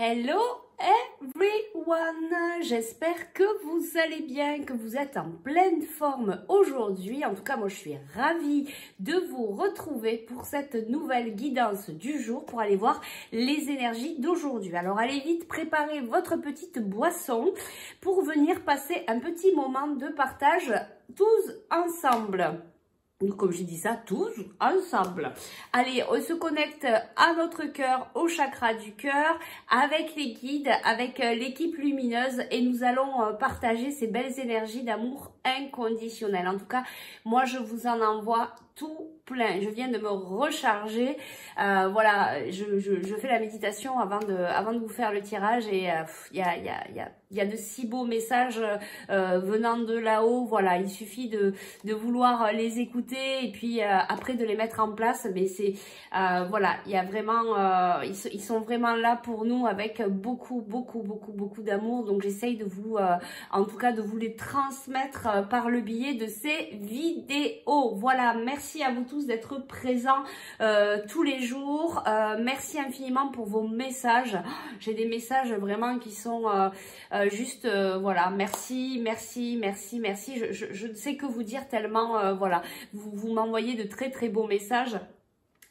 Hello everyone, j'espère que vous allez bien, que vous êtes en pleine forme aujourd'hui. En tout cas, moi je suis ravie de vous retrouver pour cette nouvelle guidance du jour pour aller voir les énergies d'aujourd'hui. Alors allez vite préparer votre petite boisson pour venir passer un petit moment de partage tous ensemble. Comme j'ai dit ça, tous ensemble. Allez, on se connecte à notre cœur, au chakra du cœur, avec les guides, avec l'équipe lumineuse et nous allons partager ces belles énergies d'amour inconditionnel. En tout cas, moi, je vous en envoie tout plein. Je viens de me recharger. Voilà, je fais la méditation avant de vous faire le tirage et il y a de si beaux messages venant de là-haut. Voilà, il suffit de vouloir les écouter et puis après de les mettre en place. Mais c'est voilà, il y a vraiment, ils sont vraiment là pour nous avec beaucoup d'amour. Donc j'essaye de vous, en tout cas, de vous les transmettre par le biais de ces vidéos. Voilà, merci à vous tous d'être présents tous les jours. Merci infiniment pour vos messages. J'ai des messages vraiment qui sont juste voilà, merci. Je ne sais que vous dire tellement voilà, vous m'envoyez de très beaux messages.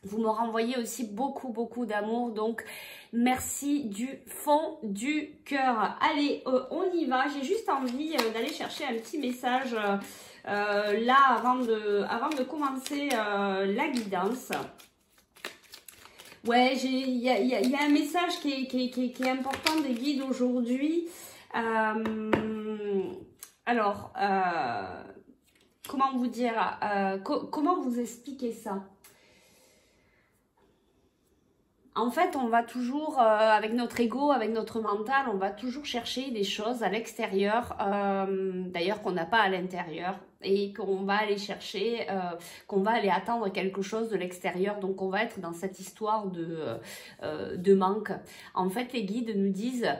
Vous me renvoyez aussi beaucoup d'amour, donc merci du fond du cœur. Allez, on y va. J'ai juste envie d'aller chercher un petit message là avant de commencer la guidance. Ouais, il y a un message qui est important des guides aujourd'hui. Alors, comment vous dire, comment vous expliquer ça? En fait, on va toujours, avec notre ego, avec notre mental, on va toujours chercher des choses à l'extérieur, d'ailleurs qu'on n'a pas à l'intérieur, et qu'on va aller chercher, qu'on va aller attendre quelque chose de l'extérieur. Donc, on va être dans cette histoire de manque. En fait, les guides nous disent,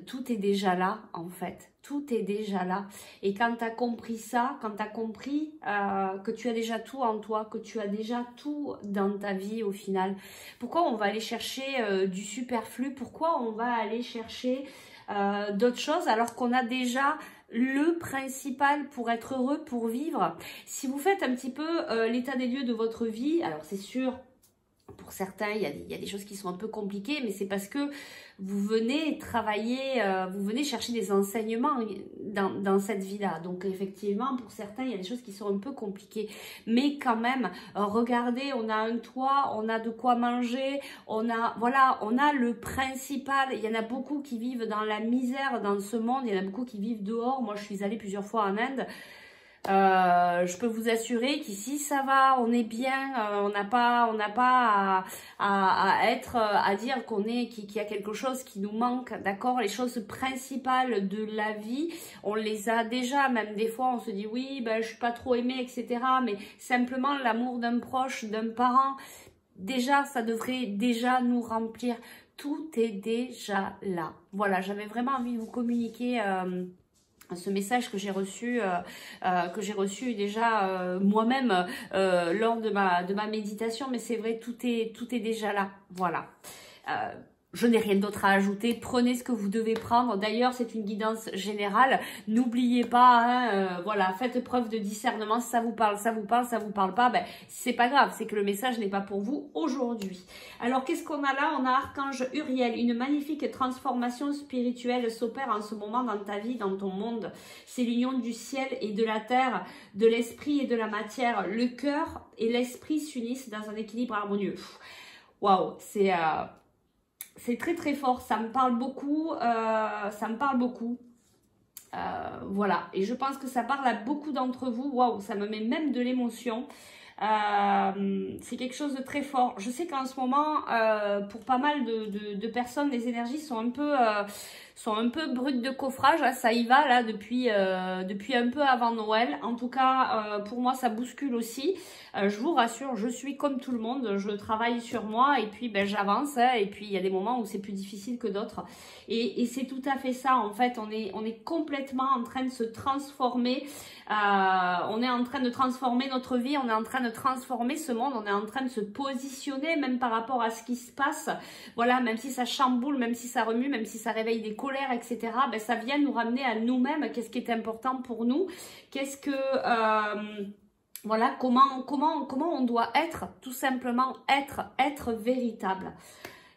tout est déjà là, en fait. Tout est déjà là. Et quand tu as compris ça, quand tu as compris que tu as déjà tout en toi, que tu as déjà tout dans ta vie au final, pourquoi on va aller chercher du superflu? Pourquoi on va aller chercher d'autres choses alors qu'on a déjà le principal pour être heureux, pour vivre? Si vous faites un petit peu l'état des lieux de votre vie, alors c'est sûr, pour certains, il y a des choses qui sont un peu compliquées, mais c'est parce que vous venez travailler, vous venez chercher des enseignements dans cette vie-là. Donc effectivement, pour certains, il y a des choses qui sont un peu compliquées. Mais quand même, regardez, on a un toit, on a de quoi manger, voilà, on a le principal. Il y en a beaucoup qui vivent dans la misère dans ce monde, il y en a beaucoup qui vivent dehors. Moi, je suis allée plusieurs fois en Inde. Je peux vous assurer qu'ici ça va, on est bien, on n'a pas à dire qu'il y a quelque chose qui nous manque, d'accord? Les choses principales de la vie, on les a déjà. Même des fois on se dit oui, ben je suis pas trop aimée, etc. Mais simplement l'amour d'un proche, d'un parent, déjà ça devrait déjà nous remplir. Tout est déjà là. Voilà, j'avais vraiment envie de vous communiquer ce message que j'ai reçu déjà moi-même lors de ma méditation, mais c'est vrai, tout est déjà là. Voilà. Je n'ai rien d'autre à ajouter. Prenez ce que vous devez prendre. D'ailleurs, c'est une guidance générale. N'oubliez pas, hein, voilà, faites preuve de discernement. Si ça vous parle, ça vous parle, ça vous parle pas, ben c'est pas grave. C'est que le message n'est pas pour vous aujourd'hui. Alors, qu'est-ce qu'on a là? On a Archange Uriel. Une magnifique transformation spirituelle s'opère en ce moment dans ta vie, dans ton monde. C'est l'union du ciel et de la terre, de l'esprit et de la matière. Le cœur et l'esprit s'unissent dans un équilibre harmonieux. Waouh, c'est très fort, ça me parle beaucoup, voilà, et je pense que ça parle à beaucoup d'entre vous. Waouh, ça me met même de l'émotion. C'est quelque chose de très fort. Je sais qu'en ce moment, pour pas mal de personnes, les énergies sont un peu sont un peu brutes de coffrage, hein, ça y va là depuis un peu avant Noël. En tout cas, pour moi, ça bouscule aussi. Je vous rassure, je suis comme tout le monde, je travaille sur moi et puis ben, j'avance. Hein, et puis il y a des moments où c'est plus difficile que d'autres. Et c'est tout à fait ça, en fait, on est complètement en train de se transformer. On est en train de transformer notre vie, on est en train de transformer ce monde, on est en train de se positionner même par rapport à ce qui se passe. Voilà, même si ça chamboule, même si ça remue, même si ça réveille des colères, etc. Ben, ça vient nous ramener à nous-mêmes, qu'est-ce qui est important pour nous, qu'est-ce que... voilà, comment on doit être, tout simplement être véritable.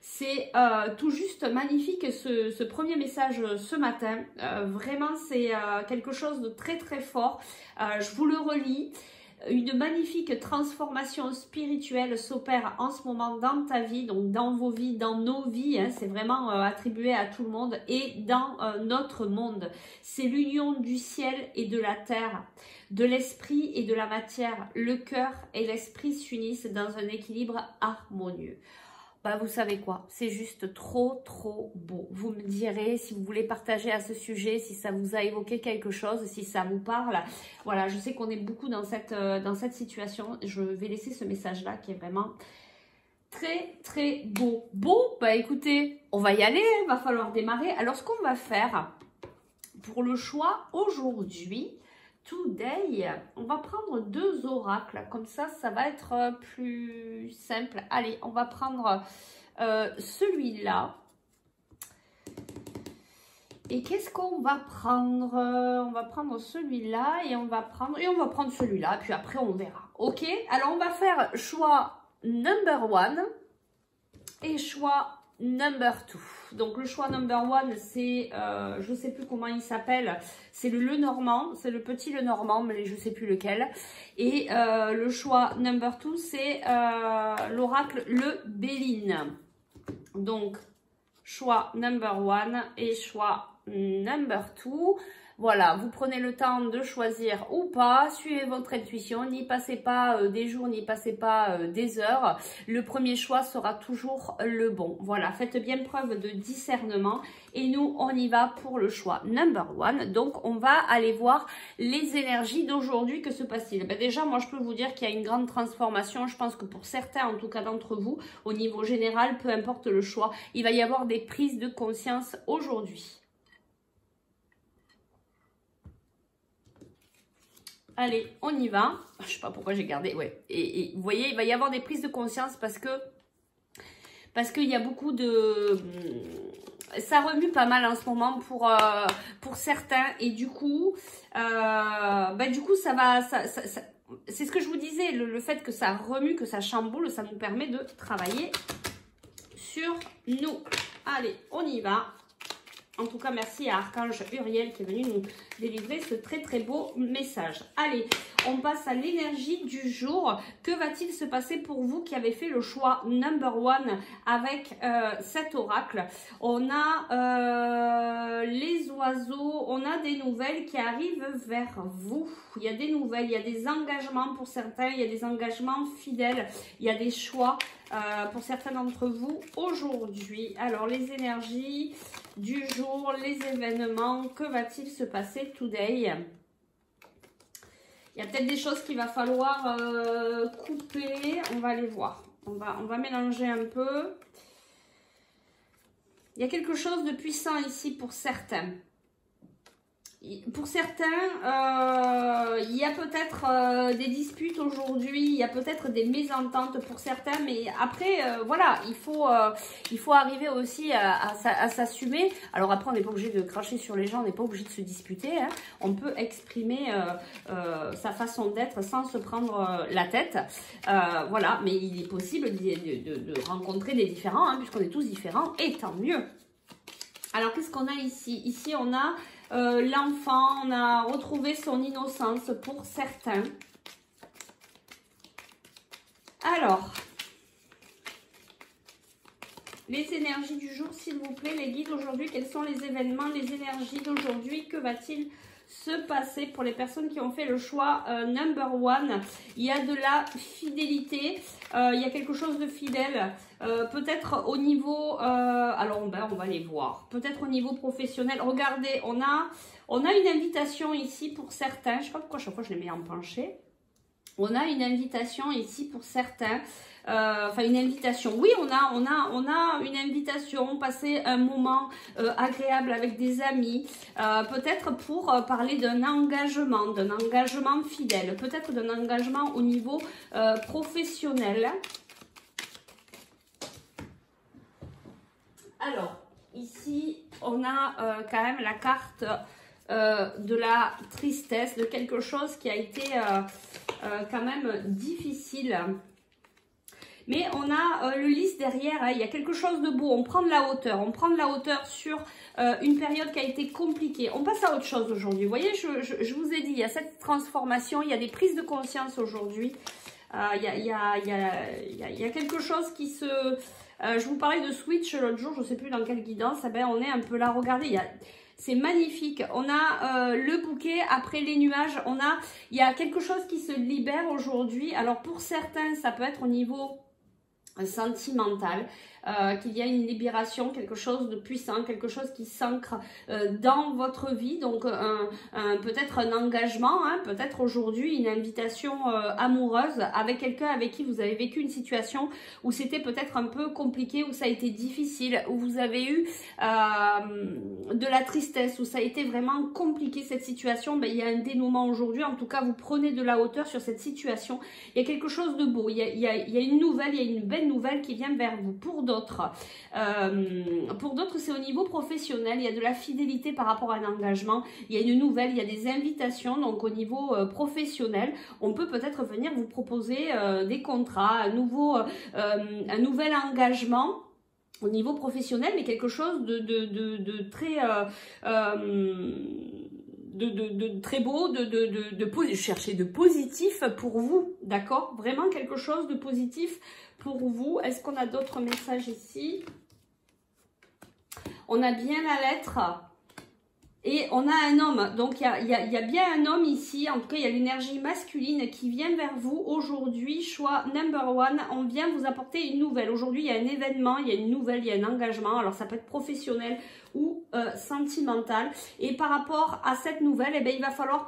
C'est tout juste magnifique ce premier message ce matin. Vraiment, c'est quelque chose de très très fort. Je vous le relis. Une magnifique transformation spirituelle s'opère en ce moment dans ta vie, donc dans vos vies, dans nos vies. Hein, c'est vraiment attribué à tout le monde et dans notre monde. C'est l'union du ciel et de la terre, de l'esprit et de la matière. Le cœur et l'esprit s'unissent dans un équilibre harmonieux. Bah, vous savez quoi, c'est juste trop beau. Vous me direz si vous voulez partager à ce sujet, si ça vous a évoqué quelque chose, si ça vous parle. Voilà, je sais qu'on est beaucoup dans cette situation. Je vais laisser ce message-là qui est vraiment très beau. Bon, bah écoutez, on va y aller, il va falloir démarrer. Alors, ce qu'on va faire pour le choix aujourd'hui, Today, on va prendre 2 oracles, comme ça va être plus simple. Allez, on va prendre celui-là. Et qu'est-ce qu'on va prendre? On va prendre celui-là et on va prendre celui-là, puis après on verra. Ok? Alors on va faire choix number 1 et choix number 2. Donc le choix number 1, c'est, je ne sais plus comment il s'appelle, c'est le Lenormand, c'est le petit Lenormand, mais je ne sais plus lequel. Et le choix number 2, c'est l'oracle Le Béline. Donc choix number 1 et choix number 2. Voilà, vous prenez le temps de choisir ou pas, suivez votre intuition, n'y passez pas des jours, n'y passez pas des heures. Le premier choix sera toujours le bon. Voilà, faites bien preuve de discernement et nous, on y va pour le choix number 1. Donc, on va aller voir les énergies d'aujourd'hui. Que se passe-t-il? Ben déjà, moi, je peux vous dire qu'il y a une grande transformation. Je pense que pour certains, en tout cas d'entre vous, au niveau général, peu importe le choix, il va y avoir des prises de conscience aujourd'hui. Allez, on y va. Je ne sais pas pourquoi j'ai gardé. Ouais. Et vous voyez, il va y avoir des prises de conscience parce qu'il y a beaucoup de... Ça remue pas mal en ce moment pour certains. Et du coup, ça va... c'est ce que je vous disais. Le fait que ça remue, que ça chamboule, ça nous permet de travailler sur nous. Allez, on y va. En tout cas, merci à Archange Uriel qui est venu nous délivrer ce très beau message. Allez, on passe à l'énergie du jour. Que va-t-il se passer pour vous qui avez fait le choix number 1 avec cet oracle? On a les oiseaux, on a des nouvelles qui arrivent vers vous. Il y a des nouvelles, il y a des engagements pour certains, il y a des engagements fidèles, il y a des choix pour certains d'entre vous aujourd'hui. Alors, les énergies du jour, les événements, que va-t-il se passer today? Il y a peut-être des choses qu'il va falloir couper. On va les voir. On va mélanger un peu. Il y a quelque chose de puissant ici pour certains. Pour certains, il y a peut-être des disputes aujourd'hui, il y a peut-être des mésententes pour certains, mais après, voilà, il faut arriver aussi à s'assumer. Alors après, on n'est pas obligé de cracher sur les gens, on n'est pas obligé de se disputer, hein. On peut exprimer sa façon d'être sans se prendre la tête. Voilà, mais il est possible de rencontrer des différents, hein, puisqu'on est tous différents, et tant mieux. Alors, qu'est-ce qu'on a ici? Ici, on a... l'enfant, on a retrouvé son innocence pour certains. Alors, les énergies du jour, s'il vous plaît, les guides aujourd'hui, quels sont les événements, les énergies d'aujourd'hui, que va-t-il se passer pour les personnes qui ont fait le choix number one. Il y a de la fidélité, il y a quelque chose de fidèle, peut-être au niveau, alors ben, on va les voir, peut-être au niveau professionnel. Regardez, on a une invitation ici pour certains, je ne sais pas pourquoi chaque fois je les mets en penché. On a une invitation ici pour certains. Enfin une invitation, oui, on a une invitation, passer un moment agréable avec des amis, peut-être pour parler d'un engagement fidèle, peut-être d'un engagement au niveau professionnel. Alors, ici, on a quand même la carte de la tristesse, de quelque chose qui a été quand même difficile. Mais on a le lys derrière, hein, il y a quelque chose de beau, on prend de la hauteur sur une période qui a été compliquée. On passe à autre chose aujourd'hui. Vous voyez, je vous ai dit, il y a cette transformation, il y a des prises de conscience aujourd'hui. Il y a quelque chose qui se... je vous parlais de Switch l'autre jour, je ne sais plus dans quelle guidance, eh ben, on est un peu là, regardez, c'est magnifique. On a le bouquet après les nuages. Il y a quelque chose qui se libère aujourd'hui. Alors pour certains, ça peut être au niveau sentimental, qu'il y a une libération, quelque chose de puissant, quelque chose qui s'ancre dans votre vie, donc peut-être un engagement, hein, peut-être aujourd'hui une invitation amoureuse avec quelqu'un avec qui vous avez vécu une situation où c'était peut-être un peu compliqué, où ça a été difficile, où vous avez eu de la tristesse, où ça a été vraiment compliqué cette situation. Ben, il y a un dénouement aujourd'hui, en tout cas vous prenez de la hauteur sur cette situation, il y a quelque chose de beau, il y a une nouvelle, il y a une belle nouvelle qui vient vers vous. Pour d'autres, c'est au niveau professionnel, il y a de la fidélité par rapport à un engagement, il y a une nouvelle, il y a des invitations, donc au niveau professionnel, on peut peut-être venir vous proposer des contrats, un nouvel engagement au niveau professionnel, mais quelque chose de très... très beau, chercher de positif pour vous, d'accord? Vraiment quelque chose de positif pour vous. Est-ce qu'on a d'autres messages ici? On a bien la lettre et on a un homme. Donc il y a bien un homme ici, en tout cas il y a l'énergie masculine qui vient vers vous aujourd'hui. Choix number one, on vient vous apporter une nouvelle. Aujourd'hui il y a un événement, il y a une nouvelle, il y a un engagement. Alors ça peut être professionnel ou sentimental. Et par rapport à cette nouvelle, eh bien, il va falloir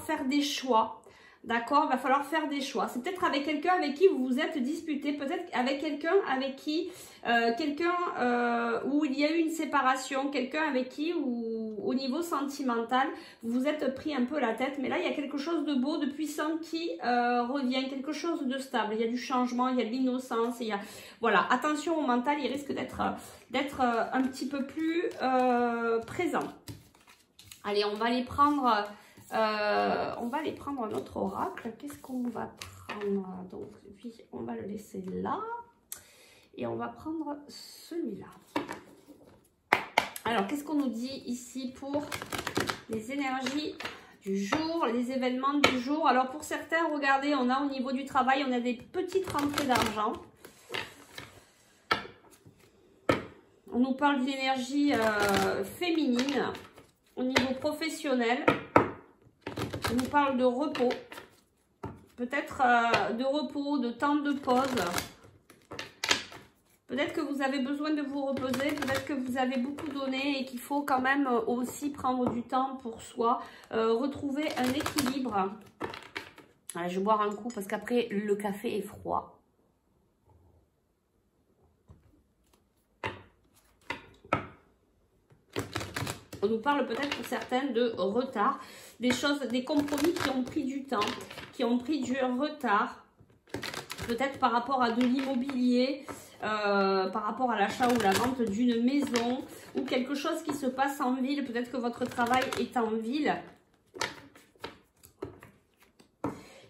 faire des choix. D'accord, il va falloir faire des choix. C'est peut-être avec quelqu'un avec qui vous vous êtes disputé, peut-être avec quelqu'un avec qui, où il y a eu une séparation, quelqu'un avec qui, au niveau sentimental, vous vous êtes pris un peu la tête. Mais là, il y a quelque chose de beau, de puissant qui revient, quelque chose de stable. Il y a du changement, il y a de l'innocence, il y a... Voilà, attention au mental, il risque d'être un petit peu plus présent. Allez, on va aller prendre... notre oracle. Qu'est-ce qu'on va prendre? Donc, puis on va le laisser là. Et on va prendre celui-là. Alors, qu'est-ce qu'on nous dit ici pour les énergies du jour, les événements du jour? Alors, pour certains, regardez, on a au niveau du travail, on a des petites rentrées d'argent. On nous parle d'une énergie féminine au niveau professionnel. On nous parle de repos, peut-être de repos, de temps de pause. Peut-être que vous avez besoin de vous reposer, peut-être que vous avez beaucoup donné et qu'il faut quand même aussi prendre du temps pour soi, retrouver un équilibre. Allez, je vais boire un coup parce qu'après le café est froid. On nous parle peut-être pour certains de retard, des choses, des compromis qui ont pris du temps, qui ont pris du retard, peut-être par rapport à de l'immobilier, par rapport à l'achat ou la vente d'une maison, ou quelque chose qui se passe en ville, peut-être que votre travail est en ville.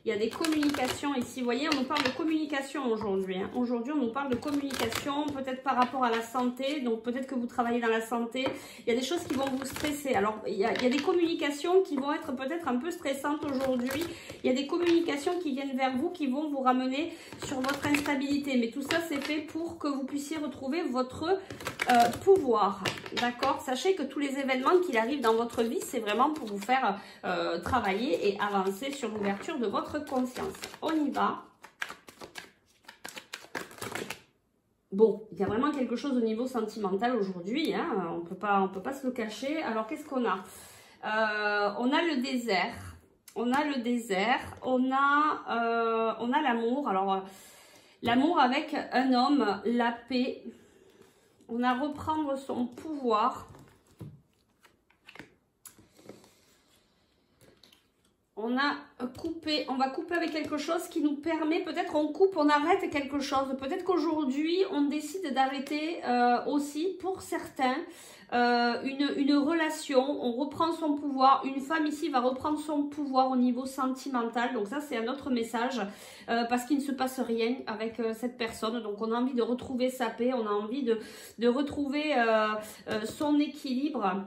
Il y a des communications ici. Vous voyez, on nous parle de communication aujourd'hui. Hein. Aujourd'hui, on nous parle de communication, peut-être par rapport à la santé. Donc, peut-être que vous travaillez dans la santé. Il y a des choses qui vont vous stresser. Alors, il y a des communications qui vont être peut-être un peu stressantes aujourd'hui. Il y a des communications qui viennent vers vous, qui vont vous ramener sur votre instabilité. Mais tout ça, c'est fait pour que vous puissiez retrouver votre pouvoir. D'accord? Sachez que tous les événements qui arrivent dans votre vie, c'est vraiment pour vous faire travailler et avancer sur l'ouverture de votre conscience. On y va. Bon, il y a vraiment quelque chose au niveau sentimental aujourd'hui, hein, on peut pas se le cacher. Alors, qu'est-ce qu'on a? On a le désert, on a le désert, on a l'amour. Alors, l'amour avec un homme, la paix, on a reprendre son pouvoir. On va couper avec quelque chose qui nous permet, peut-être on coupe, on arrête quelque chose. Peut-être qu'aujourd'hui, on décide d'arrêter aussi, pour certains, une relation. On reprend son pouvoir. Une femme ici va reprendre son pouvoir au niveau sentimental. Donc ça, c'est un autre message parce qu'il ne se passe rien avec cette personne. Donc on a envie de retrouver sa paix. On a envie de retrouver son équilibre.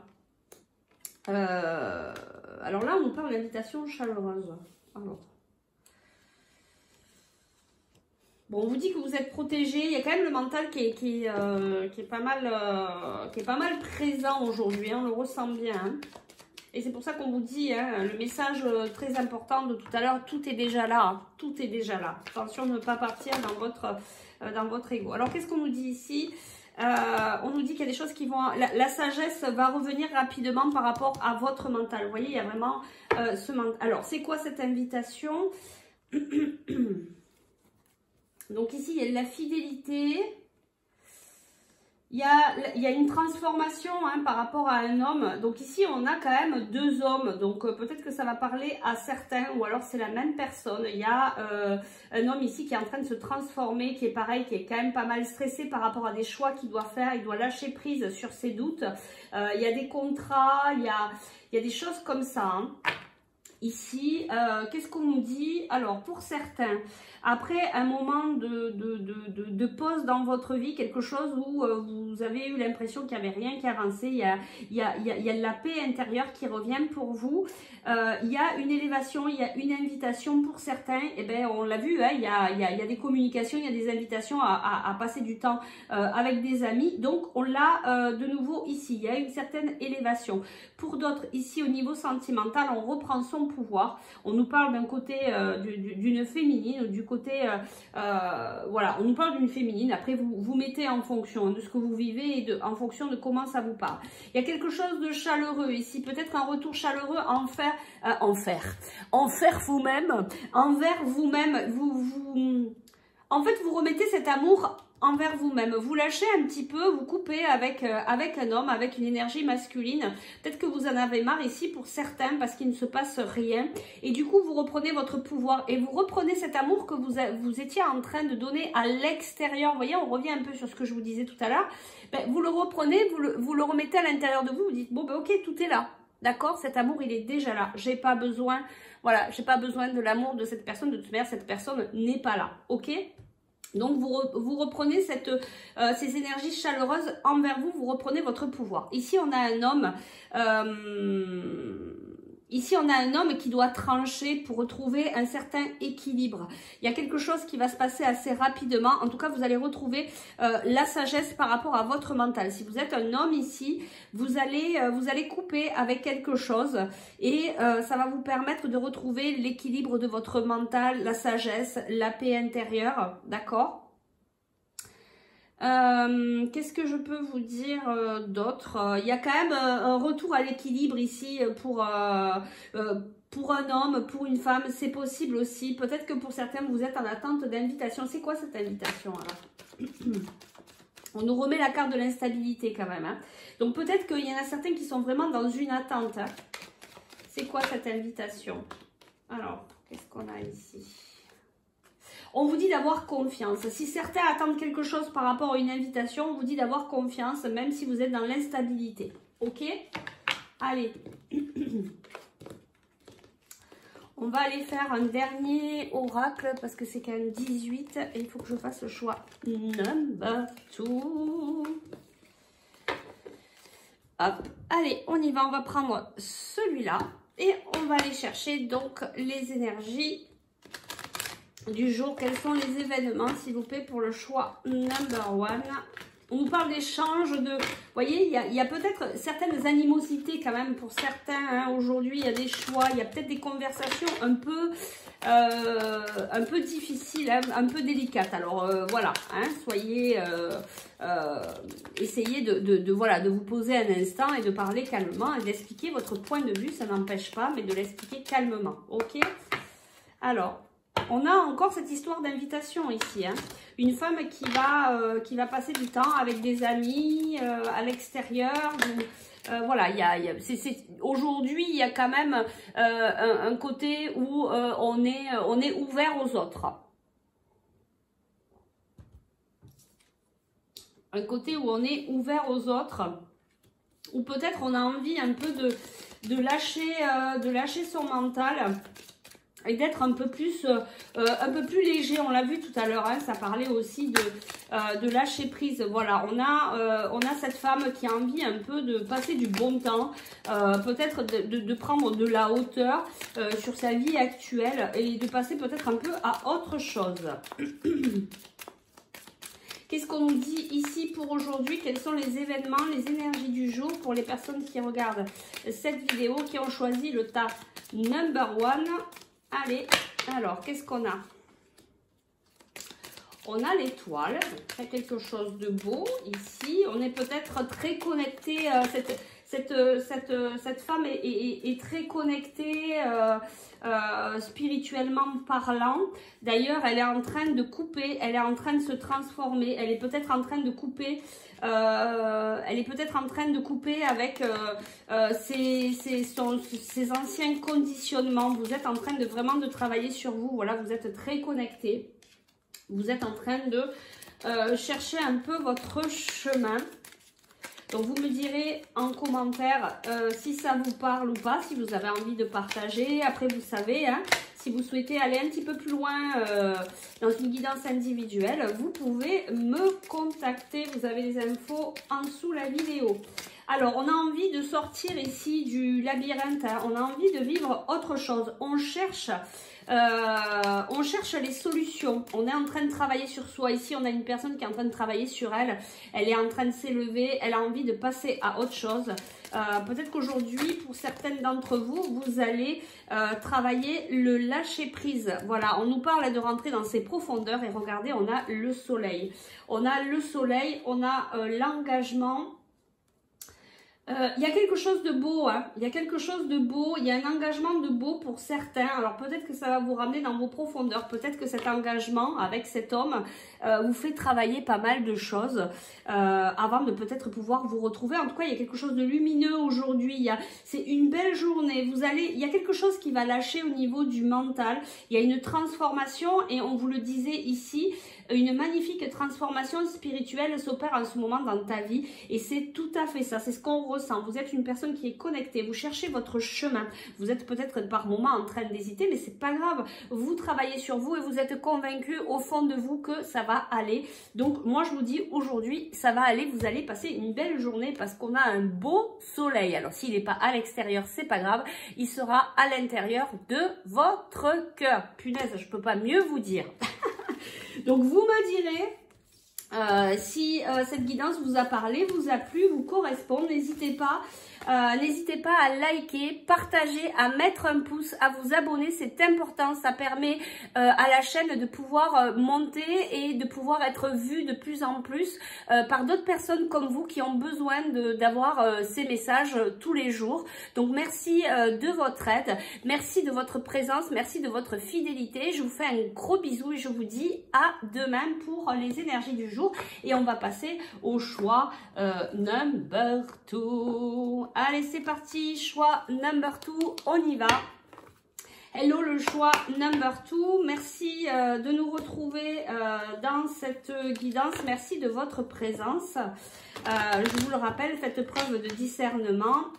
Alors là, on nous parle d'invitation chaleureuse. Alors. Bon, on vous dit que vous êtes protégé. Il y a quand même le mental qui est pas mal présent aujourd'hui. On le ressent bien. Hein. Et c'est pour ça qu'on vous dit, hein, le message très important de tout à l'heure, tout est déjà là. Hein. Tout est déjà là. Attention de ne pas partir dans votre ego. Alors, qu'est-ce qu'on nous dit ici ? On nous dit qu'il y a des choses qui vont... La sagesse va revenir rapidement par rapport à votre mental. Vous voyez, il y a vraiment ce mental. Alors, c'est quoi cette invitation? Donc ici, il y a de la fidélité. Il y a une transformation hein, par rapport à un homme. Donc ici, on a quand même deux hommes. Donc peut-être que ça va parler à certains ou alors c'est la même personne. Il y a un homme ici qui est en train de se transformer, qui est pareil, qui est quand même pas mal stressé par rapport à des choix qu'il doit faire. Il doit lâcher prise sur ses doutes. Il y a des contrats, il y a des choses comme ça. Hein. Ici, qu'est-ce qu'on nous dit? Alors, pour certains, après un moment de pause dans votre vie, quelque chose où vous avez eu l'impression qu'il n'y avait rien qui avançait, il y a de la paix intérieure qui revient pour vous. Il y a une élévation, il y a une invitation pour certains. Et ben, on l'a vu, hein, il y a des communications, il y a des invitations à passer du temps avec des amis. Donc, on l'a de nouveau ici. Il y a une certaine élévation. Pour d'autres, ici, au niveau sentimental, on reprend son pouvoir. On nous parle d'un côté d'une féminine, du côté, voilà, on nous parle d'une féminine. Après, vous mettez en fonction de ce que vous vivez et en fonction de comment ça vous parle. Il y a quelque chose de chaleureux ici, peut-être un retour chaleureux envers vous-même, en fait, vous remettez cet amour envers vous-même. Vous lâchez un petit peu, vous coupez avec un homme, avec une énergie masculine. Peut-être que vous en avez marre ici pour certains parce qu'il ne se passe rien. Et du coup, vous reprenez votre pouvoir et vous reprenez cet amour que vous étiez en train de donner à l'extérieur. Vous voyez, on revient un peu sur ce que je vous disais tout à l'heure. Ben, vous le reprenez, vous le remettez à l'intérieur de vous. Vous dites, bon, ben ok, tout est là. D'accord, cet amour, il est déjà là. J'ai pas besoin, voilà, j'ai pas besoin de l'amour de cette personne. De toute manière, cette personne n'est pas là. Ok? Donc, vous reprenez ces énergies chaleureuses envers vous, vous reprenez votre pouvoir. Ici, on a un homme... Ici, on a un homme qui doit trancher pour retrouver un certain équilibre. Il y a quelque chose qui va se passer assez rapidement. En tout cas, vous allez retrouver la sagesse par rapport à votre mental. Si vous êtes un homme ici, vous allez couper avec quelque chose et ça va vous permettre de retrouver l'équilibre de votre mental, la sagesse, la paix intérieure. D'accord ? Qu'est-ce que je peux vous dire d'autre? Il y a quand même un retour à l'équilibre ici pour un homme, pour une femme, c'est possible aussi. Peut-être que pour certains, vous êtes en attente d'invitation. C'est quoi cette invitation alors? On nous remet la carte de l'instabilité quand même. Hein. Donc peut-être qu'il y en a certains qui sont vraiment dans une attente. Hein. C'est quoi cette invitation? Alors, qu'est-ce qu'on a ici? On vous dit d'avoir confiance. Si certains attendent quelque chose par rapport à une invitation, on vous dit d'avoir confiance, même si vous êtes dans l'instabilité. Ok? Allez. On va aller faire un dernier oracle parce que c'est quand même 18 et il faut que je fasse le choix number 2. Hop, allez, on y va, on va prendre celui-là et on va aller chercher donc les énergies du jour. Quels sont les événements, s'il vous plaît, pour le choix number 1? On nous parle d'échange, de... Vous voyez, il y a peut-être certaines animosités quand même pour certains. Hein. Aujourd'hui, il y a des choix, il y a peut-être des conversations un peu difficiles, hein, un peu délicates. Alors voilà, hein, soyez... essayez voilà, de vous poser un instant et de parler calmement et d'expliquer votre point de vue. Ça n'empêche pas, mais de l'expliquer calmement. Ok? Alors... On a encore cette histoire d'invitation ici. Hein. Une femme qui va passer du temps avec des amis à l'extérieur. Voilà, aujourd'hui, il y a quand même un côté où on est ouvert aux autres. Un côté où on est ouvert aux autres. Ou peut-être on a envie un peu de lâcher son mental. Et d'être un peu plus léger. On l'a vu tout à l'heure, hein, ça parlait aussi de lâcher prise. Voilà, on a cette femme qui a envie un peu de passer du bon temps, peut-être de prendre de la hauteur sur sa vie actuelle et de passer peut-être un peu à autre chose. Qu'est-ce qu'on nous dit ici pour aujourd'hui? Quels sont les événements, les énergies du jour pour les personnes qui regardent cette vidéo, qui ont choisi le tas number 1? Allez, alors, qu'est-ce qu'on a? On a l'étoile, c'est quelque chose de beau ici. On est peut-être très connecté, cette femme est très connectée spirituellement parlant. D'ailleurs, elle est en train de couper, elle est en train de se transformer. Elle est peut-être en train de couper, avec ses anciens conditionnements. Vous êtes en train de vraiment de travailler sur vous. Voilà, vous êtes très connecté. Vous êtes en train de chercher un peu votre chemin. Donc, vous me direz en commentaire si ça vous parle ou pas, si vous avez envie de partager. Après, vous savez, hein, si vous souhaitez aller un petit peu plus loin dans une guidance individuelle, vous pouvez me contacter. Vous avez les infos en dessous la vidéo. Alors, on a envie de sortir ici du labyrinthe. Hein. On a envie de vivre autre chose. On cherche les solutions. On est en train de travailler sur soi. Ici, on a une personne qui est en train de travailler sur elle. Elle est en train de s'élever. Elle a envie de passer à autre chose. Peut-être qu'aujourd'hui, pour certaines d'entre vous, vous allez travailler le lâcher-prise. Voilà, on nous parle de rentrer dans ses profondeurs. Et regardez, on a le soleil. On a le soleil, on a l'engagement. Il y a quelque chose de beau, hein. Il y a quelque chose de beau, il y a un engagement de beau pour certains. Alors peut-être que ça va vous ramener dans vos profondeurs, peut-être que cet engagement avec cet homme vous fait travailler pas mal de choses avant de peut-être pouvoir vous retrouver. En tout cas, il y a quelque chose de lumineux aujourd'hui. C'est une belle journée. Il y a quelque chose qui va lâcher au niveau du mental. Il y a une transformation et on vous le disait ici, une magnifique transformation spirituelle s'opère en ce moment dans ta vie et c'est tout à fait ça, c'est ce qu'on ressent. Vous êtes une personne qui est connectée, vous cherchez votre chemin, vous êtes peut-être par moments en train d'hésiter mais c'est pas grave, vous travaillez sur vous et vous êtes convaincu au fond de vous que ça va aller. Donc moi je vous dis aujourd'hui ça va aller, vous allez passer une belle journée parce qu'on a un beau soleil. Alors s'il n'est pas à l'extérieur c'est pas grave, il sera à l'intérieur de votre cœur. Punaise, je peux pas mieux vous dire. Donc, vous me direz si cette guidance vous a parlé, vous a plu, vous correspond. N'hésitez pas à liker, partager, à mettre un pouce, à vous abonner. C'est important, ça permet à la chaîne de pouvoir monter et de pouvoir être vue de plus en plus par d'autres personnes comme vous qui ont besoin d'avoir ces messages tous les jours. Donc, merci de votre aide, merci de votre présence, merci de votre fidélité. Je vous fais un gros bisou et je vous dis à demain pour les énergies du jour. Et on va passer au choix number 2. Allez, c'est parti, choix number 2, on y va. Hello le choix number 2, merci de nous retrouver dans cette guidance, merci de votre présence. Je vous le rappelle, faites preuve de discernement.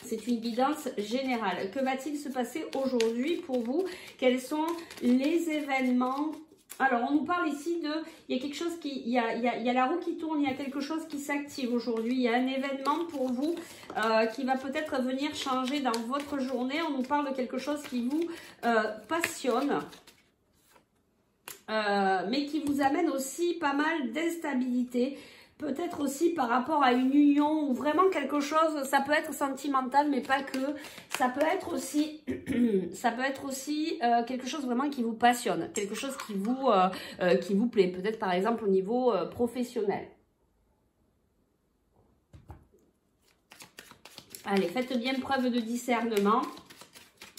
C'est une guidance générale. Que va-t-il se passer aujourd'hui pour vous? Quels sont les événements? Alors, on nous parle ici de, il y a quelque chose qui, il y a la roue qui tourne, il y a quelque chose qui s'active aujourd'hui. Il y a un événement pour vous qui va peut-être venir changer dans votre journée. On nous parle de quelque chose qui vous passionne, mais qui vous amène aussi pas mal d'instabilité. Peut-être aussi par rapport à une union ou vraiment quelque chose, ça peut être sentimental mais pas que, ça peut être aussi, quelque chose vraiment qui vous passionne, quelque chose qui vous plaît, peut-être par exemple au niveau professionnel. Allez, faites bien preuve de discernement.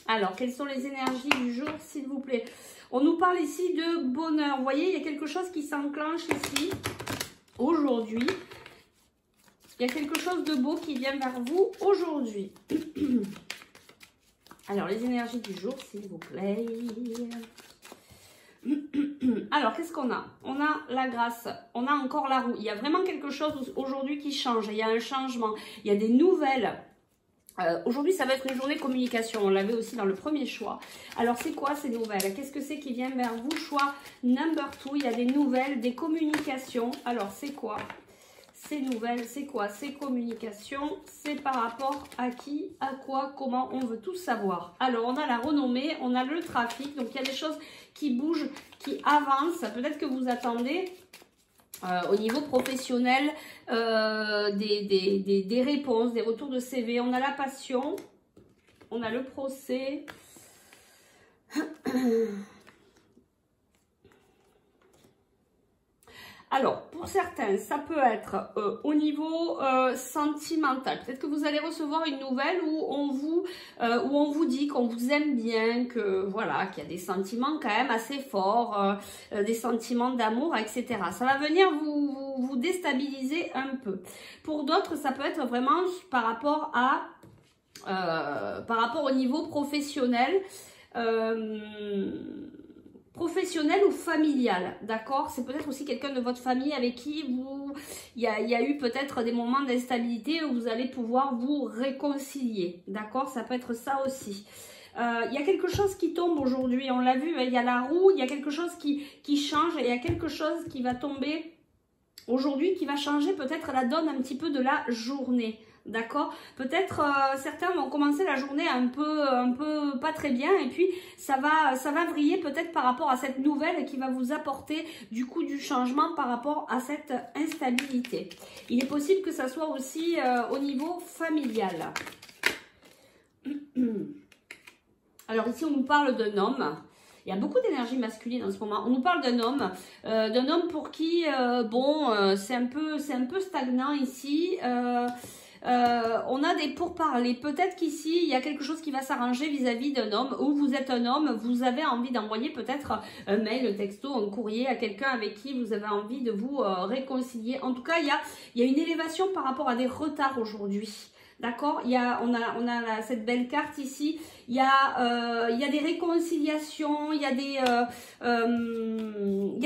Alors, quelles sont les énergies du jour, s'il vous plaît? On nous parle ici de bonheur, vous voyez, il y a quelque chose qui s'enclenche ici. Aujourd'hui, il y a quelque chose de beau qui vient vers vous aujourd'hui. Alors, les énergies du jour, s'il vous plaît. Alors, qu'est-ce qu'on a? On a la grâce, on a encore la roue. Il y a vraiment quelque chose aujourd'hui qui change. Il y a un changement, il y a des nouvelles. Aujourd'hui, ça va être une journée communication. On l'avait aussi dans le premier choix. Alors, c'est quoi ces nouvelles? Qu'est-ce que c'est qui vient vers vous? Choix number 2. Il y a des nouvelles, des communications. Alors, c'est quoi ces nouvelles? C'est quoi ces communications? C'est par rapport à qui, à quoi, comment? On veut tout savoir. Alors, on a la renommée, on a le trafic. Donc, il y a des choses qui bougent, qui avancent. Peut-être que vous attendez... au niveau professionnel, des réponses, des retours de CV. On a la passion, on a le procès. Alors, pour certains, ça peut être au niveau sentimental. Peut-être que vous allez recevoir une nouvelle où on vous dit qu'on vous aime bien, que voilà, qu'il y a des sentiments quand même assez forts, des sentiments d'amour, etc. Ça va venir vous déstabiliser un peu. Pour d'autres, ça peut être vraiment par rapport au niveau professionnel. Professionnel ou familial, d'accord? C'est peut-être aussi quelqu'un de votre famille avec qui il y a eu peut-être des moments d'instabilité où vous allez pouvoir vous réconcilier, d'accord? Ça peut être ça aussi. Il y a quelque chose qui tombe aujourd'hui, on l'a vu, hein, il y a la roue, il y a quelque chose qui change, et il y a quelque chose qui va tomber aujourd'hui, qui va changer peut-être la donne un petit peu de la journée. D'accord? Peut-être certains vont commencer la journée un peu pas très bien, et puis ça va vriller peut-être par rapport à cette nouvelle qui va vous apporter du coup du changement par rapport à cette instabilité. Il est possible que ça soit aussi au niveau familial. Alors ici on nous parle d'un homme. Il y a beaucoup d'énergie masculine en ce moment. On nous parle d'un homme pour qui c'est un peu stagnant ici. On a des pourparlers. Peut-être qu'ici, il y a quelque chose qui va s'arranger vis-à-vis d'un homme, ou vous êtes un homme, vous avez envie d'envoyer peut-être un mail, un texto, un courrier à quelqu'un avec qui vous avez envie de vous réconcilier. En tout cas, il y a une élévation par rapport à des retards aujourd'hui. D'accord? On a cette belle carte ici. Il y a des réconciliations, il y a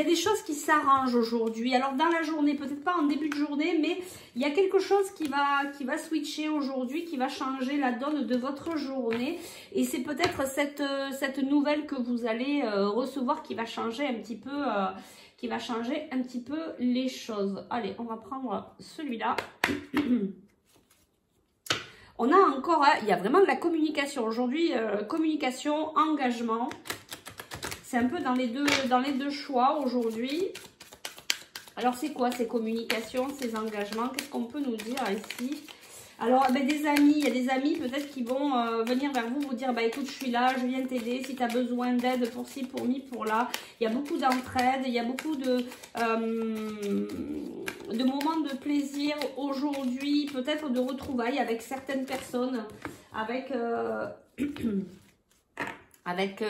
des choses qui s'arrangent aujourd'hui. Alors dans la journée, peut-être pas en début de journée, mais il y a quelque chose qui va switcher aujourd'hui, qui va changer la donne de votre journée. Et c'est peut-être cette nouvelle que vous allez recevoir qui va changer un petit peu. Les choses. Allez, on va prendre celui-là. On a encore, il y a vraiment de la communication. Aujourd'hui, communication, engagement. C'est un peu dans les deux choix aujourd'hui. Alors, c'est quoi ces communications, ces engagements? Qu'est-ce qu'on peut nous dire ici? Alors, des amis, il y a des amis peut-être qui vont venir vers vous, vous dire, bah écoute, je suis là, je viens t'aider, si tu as besoin d'aide pour ci, pour mi, pour là. Il y a beaucoup d'entraide, il y a beaucoup de moments de plaisir aujourd'hui, peut-être de retrouvailles avec certaines personnes, avec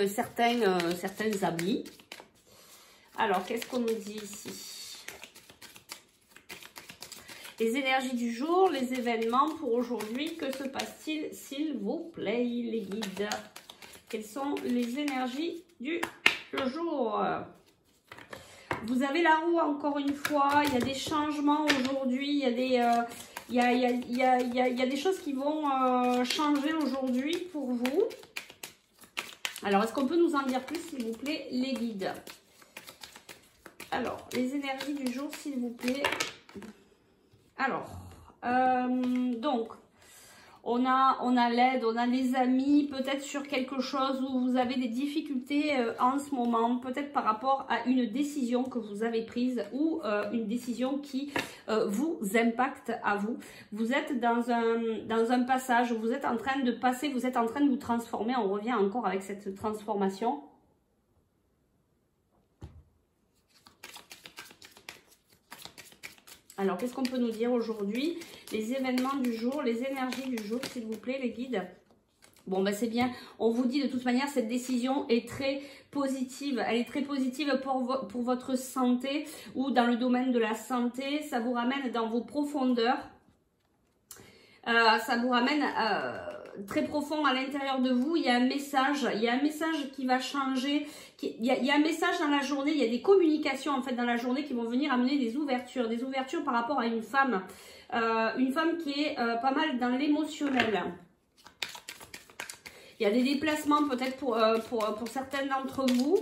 certains amis. Alors, qu'est-ce qu'on nous dit ici? Les énergies du jour, les événements pour aujourd'hui, que se passe-t-il, s'il vous plaît, les guides? Quelles sont les énergies du jour? Vous avez la roue encore une fois, il y a des changements aujourd'hui, il y a Il y a des choses qui vont changer aujourd'hui pour vous. Alors, est-ce qu'on peut nous en dire plus, s'il vous plaît, les guides? Alors, les énergies du jour, s'il vous plaît. Alors, donc, on a l'aide, on a les amis, peut-être sur quelque chose où vous avez des difficultés en ce moment, peut-être par rapport à une décision que vous avez prise ou une décision qui vous impacte à vous. Vous êtes dans un passage, vous êtes en train de passer, vous êtes en train de vous transformer. On revient encore avec cette transformation. Alors, qu'est-ce qu'on peut nous dire aujourd'hui? Les événements du jour, les énergies du jour, s'il vous plaît, les guides. Bon, ben c'est bien. On vous dit de toute manière, cette décision est très positive. Elle est très positive pour votre santé ou dans le domaine de la santé. Ça vous ramène dans vos profondeurs. Ça vous ramène très profond à l'intérieur de vous. Il y a un message qui va changer. Il y a un message dans la journée, il y a des communications en fait dans la journée qui vont venir amener des ouvertures par rapport à une femme qui est pas mal dans l'émotionnel. Il y a des déplacements peut-être pour certains d'entre vous.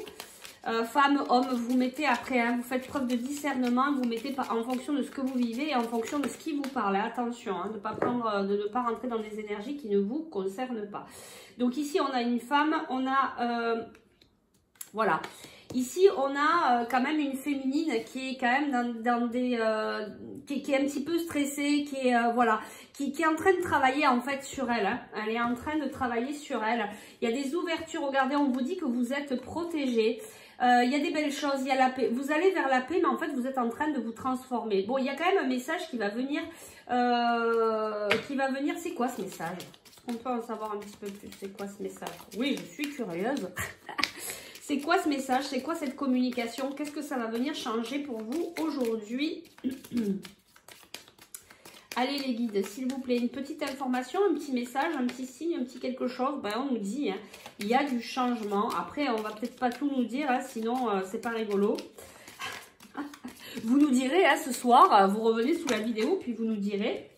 Femmes, hommes, vous mettez après, hein, vous faites preuve de discernement, vous mettez en fonction de ce que vous vivez et en fonction de ce qui vous parle. Attention, hein, de ne pas rentrer dans des énergies qui ne vous concernent pas. Donc ici, on a une femme, on a... voilà. Ici, on a quand même une féminine qui est quand même dans des... qui est un petit peu stressée, qui est en train de travailler en fait sur elle. Hein. Elle est en train de travailler sur elle. Il y a des ouvertures. Regardez, on vous dit que vous êtes protégés. Il y a des belles choses, il y a la paix. Vous allez vers la paix, mais en fait, vous êtes en train de vous transformer. Bon, il y a quand même un message qui va venir. C'est quoi ce message? On peut en savoir un petit peu plus. C'est quoi ce message? Oui, je suis curieuse. C'est quoi ce message? C'est quoi cette communication? Qu'est-ce que ça va venir changer pour vous aujourd'hui? Allez les guides, s'il vous plaît, une petite information, un petit message, un petit signe, un petit quelque chose. Ben, on nous dit, hein, il y a du changement. Après, on va peut-être pas tout nous dire, hein, sinon c'est pas rigolo. Vous nous direz, hein, ce soir, vous revenez sous la vidéo, puis vous nous direz,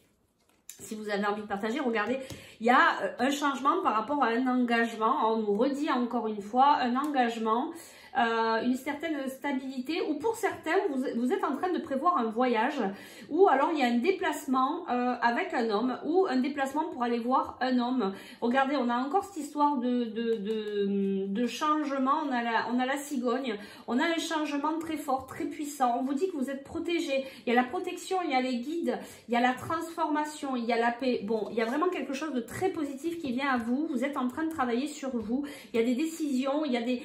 si vous avez envie de partager, regardez, il y a un changement par rapport à un engagement. On nous redit encore une fois, un engagement. Une certaine stabilité, ou pour certains vous êtes en train de prévoir un voyage, ou alors il y a un déplacement avec un homme, ou un déplacement pour aller voir un homme. Regardez, on a encore cette histoire de changement. On a la cigogne, on a un changement très fort, très puissant. On vous dit que vous êtes protégés. Il y a la protection, il y a les guides, il y a la transformation, il y a la paix. Bon, il y a vraiment quelque chose de très positif qui vient à vous. Vous êtes en train de travailler sur vous. Il y a des décisions, il y a des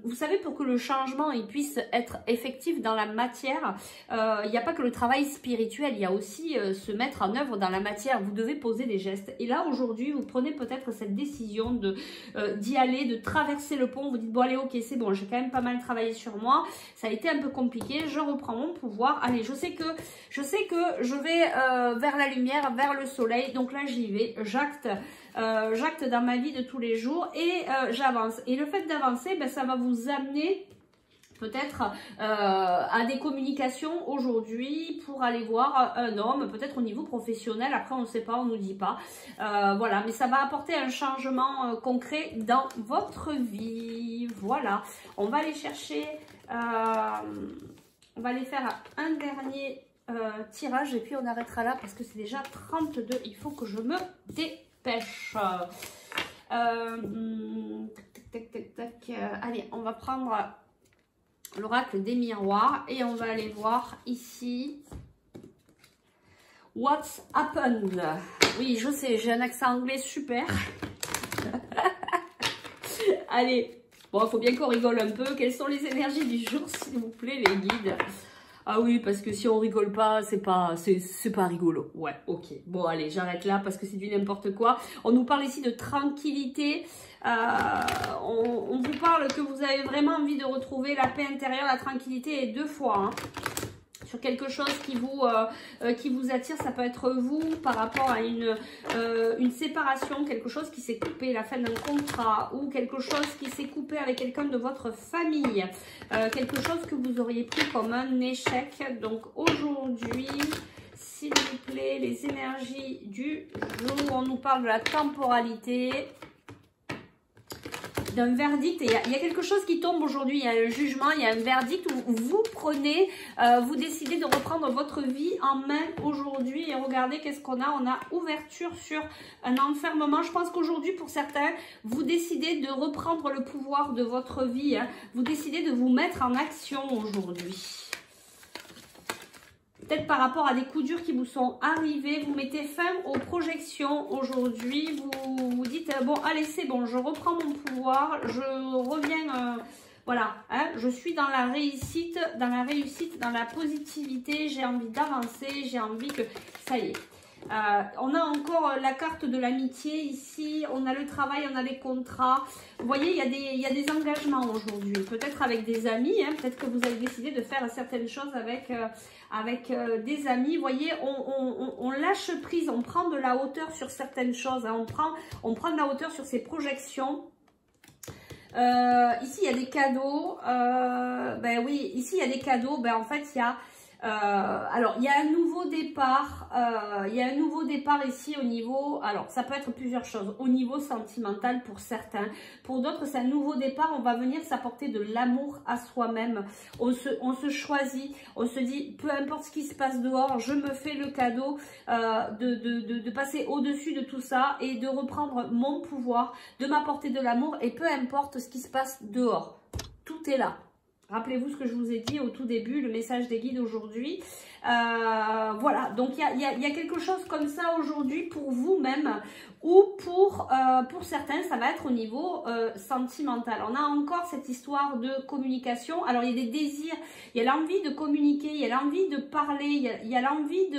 vous savez, pour que le changement il puisse être effectif dans la matière, il n'y a pas que le travail spirituel, il y a aussi se mettre en œuvre dans la matière. Vous devez poser des gestes. Et là, aujourd'hui, vous prenez peut-être cette décision d'y aller, de traverser le pont. Vous dites, bon allez, ok, c'est bon, j'ai quand même pas mal travaillé sur moi. Ça a été un peu compliqué, je reprends mon pouvoir. Allez, je sais que je vais vers la lumière, vers le soleil. Donc là, j'y vais, j'acte dans ma vie de tous les jours et j'avance. Et le fait d'avancer, ben, ça va vous amener peut-être à des communications aujourd'hui pour aller voir un homme, peut-être au niveau professionnel. Après, on ne sait pas, on ne nous dit pas. Voilà, mais ça va apporter un changement concret dans votre vie. Voilà, on va aller chercher, on va aller faire un dernier tirage et puis on arrêtera là parce que c'est déjà 32. Il faut que je me dépêche. Allez, on va prendre l'oracle des miroirs et on va aller voir ici What's happened. Oui, je sais, j'ai un accent anglais super. Allez, bon, il faut bien qu'on rigole un peu. Quelles sont les énergies du jour, s'il vous plaît, les guides? Ah oui, parce que si on rigole pas, c'est pas rigolo. Ouais, ok. Bon, allez, j'arrête là parce que c'est du n'importe quoi. On nous parle ici de tranquillité. On vous parle que vous avez vraiment envie de retrouver la paix intérieure, la tranquillité, et 2 fois. Hein, sur quelque chose qui vous attire. Ça peut être vous par rapport à une séparation, quelque chose qui s'est coupé, la fin d'un contrat, ou quelque chose qui s'est coupé avec quelqu'un de votre famille, quelque chose que vous auriez pris comme un échec. Donc aujourd'hui, s'il vous plaît, les énergies du jour. On nous parle de la temporalité, d'un verdict. Il y a quelque chose qui tombe aujourd'hui, il y a un jugement, il y a un verdict où vous prenez, vous décidez de reprendre votre vie en main aujourd'hui. Et regardez qu'est-ce qu'on a. On a ouverture sur un enfermement. Je pense qu'aujourd'hui, pour certains, vous décidez de reprendre le pouvoir de votre vie. Hein. Vous décidez de vous mettre en action aujourd'hui. Peut-être par rapport à des coups durs qui vous sont arrivés, vous mettez fin aux projections aujourd'hui, vous vous dites, bon, allez, c'est bon, je reprends mon pouvoir, je reviens, voilà, hein, je suis dans la réussite, dans la positivité, j'ai envie d'avancer, j'ai envie que, ça y est. On a encore la carte de l'amitié ici, on a le travail, on a les contrats. Vous voyez, il y a des engagements aujourd'hui, peut-être avec des amis, hein, peut-être que vous avez décidé de faire certaines choses avec des amis. Vous voyez, on lâche prise, on prend de la hauteur sur certaines choses, hein, on prend de la hauteur sur ses projections. Ici, il y a des cadeaux. Ben oui, ici, il y a des cadeaux. Ben en fait, il y a... alors, il y a un nouveau départ. Il y a un nouveau départ ici au niveau... Alors, ça peut être plusieurs choses. Au niveau sentimental pour certains. Pour d'autres, c'est un nouveau départ. On va venir s'apporter de l'amour à soi-même. On se choisit. On se dit, peu importe ce qui se passe dehors, je me fais le cadeau de passer au-dessus de tout ça et de reprendre mon pouvoir, de m'apporter de l'amour. Et peu importe ce qui se passe dehors. Tout est là. Rappelez-vous ce que je vous ai dit au tout début, le message des guides aujourd'hui. Voilà, donc il y a quelque chose comme ça aujourd'hui pour vous-même ou pour certains, ça va être au niveau sentimental. On a encore cette histoire de communication. Alors, il y a des désirs, il y a l'envie de communiquer, il y a l'envie de parler, il y a l'envie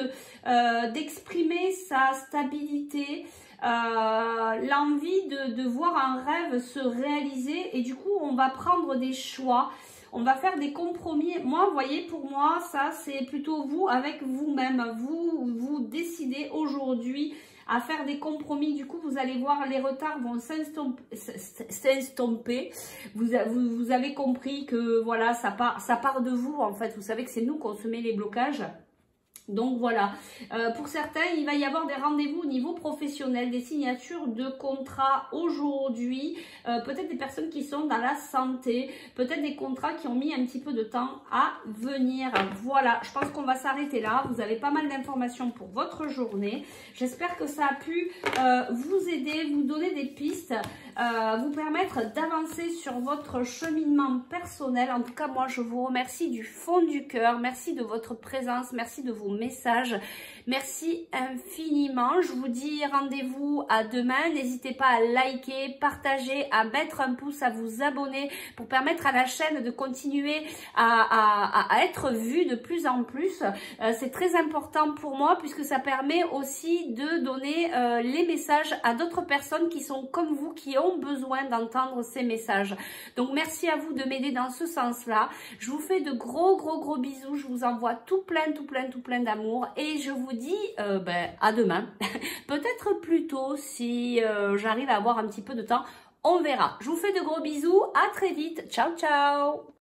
d'exprimer sa stabilité. L'envie de voir un rêve se réaliser et du coup, on va prendre des choix. On va faire des compromis. Moi, vous voyez, pour moi, ça, c'est plutôt vous avec vous-même. Vous décidez aujourd'hui à faire des compromis. Du coup, vous allez voir, les retards vont s'estomper. Vous avez compris que, voilà, ça part de vous, en fait. Vous savez que c'est nous qu'on se met les blocages. Donc voilà, pour certains, il va y avoir des rendez-vous au niveau professionnel, des signatures de contrats aujourd'hui, peut-être des personnes qui sont dans la santé, peut-être des contrats qui ont mis un petit peu de temps à venir. Voilà, je pense qu'on va s'arrêter là. Vous avez pas mal d'informations pour votre journée. J'espère que ça a pu vous aider, vous donner des pistes, vous permettre d'avancer sur votre cheminement personnel. En tout cas, moi, je vous remercie du fond du cœur. Merci de votre présence, merci de vos messages. Merci infiniment. Je vous dis rendez-vous à demain. N'hésitez pas à liker, partager, à mettre un pouce, à vous abonner pour permettre à la chaîne de continuer à être vue de plus en plus. C'est très important pour moi puisque ça permet aussi de donner les messages à d'autres personnes qui sont comme vous, qui ont besoin d'entendre ces messages. Donc merci à vous de m'aider dans ce sens-là. Je vous fais de gros bisous. Je vous envoie tout plein d'amour et je vous dis à demain. Peut-être plus tôt si j'arrive à avoir un petit peu de temps. On verra. Je vous fais de gros bisous. À très vite. Ciao, ciao.